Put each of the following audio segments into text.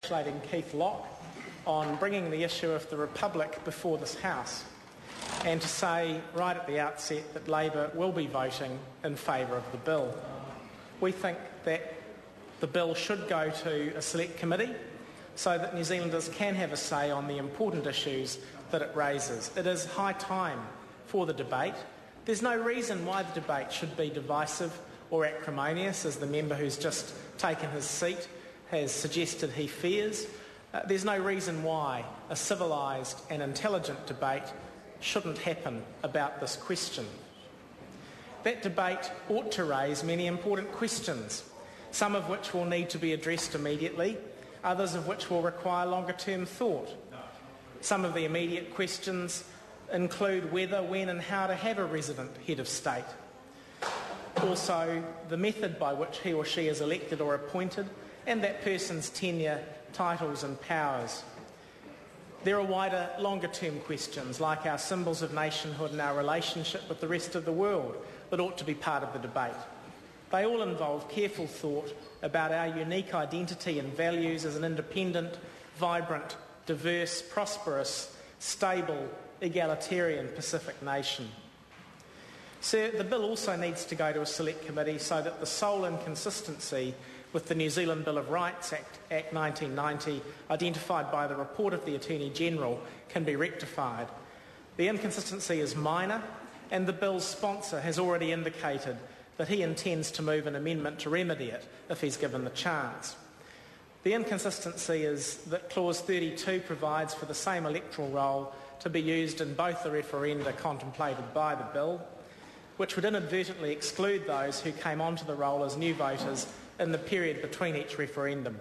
congratulating Keith Locke on bringing the issue of the Republic before this House, and to say right at the outset that Labour will be voting in favour of the bill. We think that the bill should go to a select committee so that New Zealanders can have a say on the important issues that it raises. It is high time for the debate. There's no reason why the debate should be divisive or acrimonious, as the member who's just taken his seat has suggested he fears. There's no reason why a civilised and intelligent debate shouldn't happen about this question. That debate ought to raise many important questions, some of which will need to be addressed immediately, others of which will require longer-term thought. Some of the immediate questions include whether, when and how to have a resident head of state. Also, the method by which he or she is elected or appointed, and that person's tenure, titles and powers. There are wider, longer-term questions like our symbols of nationhood and our relationship with the rest of the world that ought to be part of the debate. They all involve careful thought about our unique identity and values as an independent, vibrant, diverse, prosperous, stable, egalitarian Pacific nation. Sir, the bill also needs to go to a select committee so that the sole inconsistency with the New Zealand Bill of Rights Act 1990, identified by the report of the Attorney-General, can be rectified. The inconsistency is minor, and the bill's sponsor has already indicated that he intends to move an amendment to remedy it if he's given the chance. The inconsistency is that Clause 32 provides for the same electoral roll to be used in both the referenda contemplated by the bill, which would inadvertently exclude those who came onto the roll as new voters in the period between each referendum.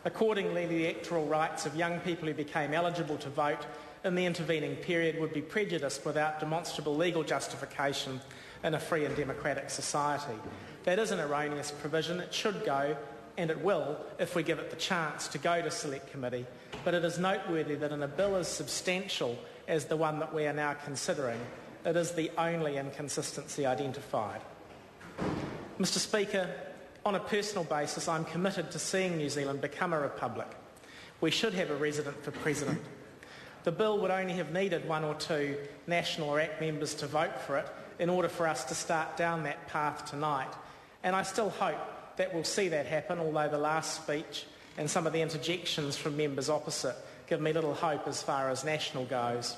Accordingly, the electoral rights of young people who became eligible to vote in the intervening period would be prejudiced without demonstrable legal justification in a free and democratic society. That is an erroneous provision. It should go, and it will, if we give it the chance to go to select committee, but it is noteworthy that in a bill as substantial as the one that we are now considering, it is the only inconsistency identified. Mr. Speaker, on a personal basis, I'm committed to seeing New Zealand become a republic. We should have a resident for president. The bill would only have needed one or two National or ACT members to vote for it in order for us to start down that path tonight. And I still hope that we'll see that happen, although the last speech and some of the interjections from members opposite give me little hope as far as National goes.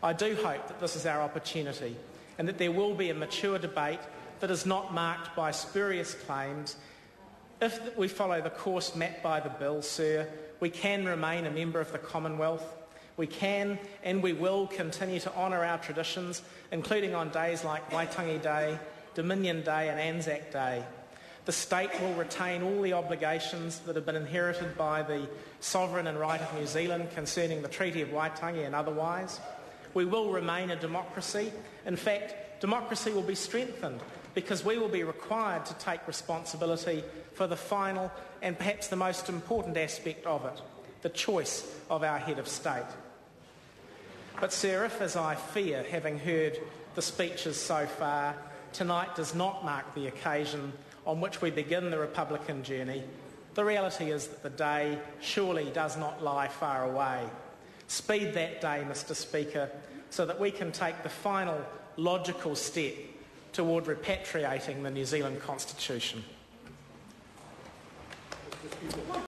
I do hope that this is our opportunity and that there will be a mature debate that is not marked by spurious claims. If we follow the course mapped by the bill, sir, we can remain a member of the Commonwealth. We can and we will continue to honour our traditions, including on days like Waitangi Day, Dominion Day and Anzac Day. The state will retain all the obligations that have been inherited by the sovereign and right of New Zealand concerning the Treaty of Waitangi and otherwise. We will remain a democracy. In fact, democracy will be strengthened because we will be required to take responsibility for the final and perhaps the most important aspect of it, the choice of our head of state. But sir, if, as I fear, having heard the speeches so far, tonight does not mark the occasion on which we begin the Republican journey, the reality is that the day surely does not lie far away. Speed that day, Mr. Speaker, so that we can take the final logical step toward repatriating the New Zealand Constitution.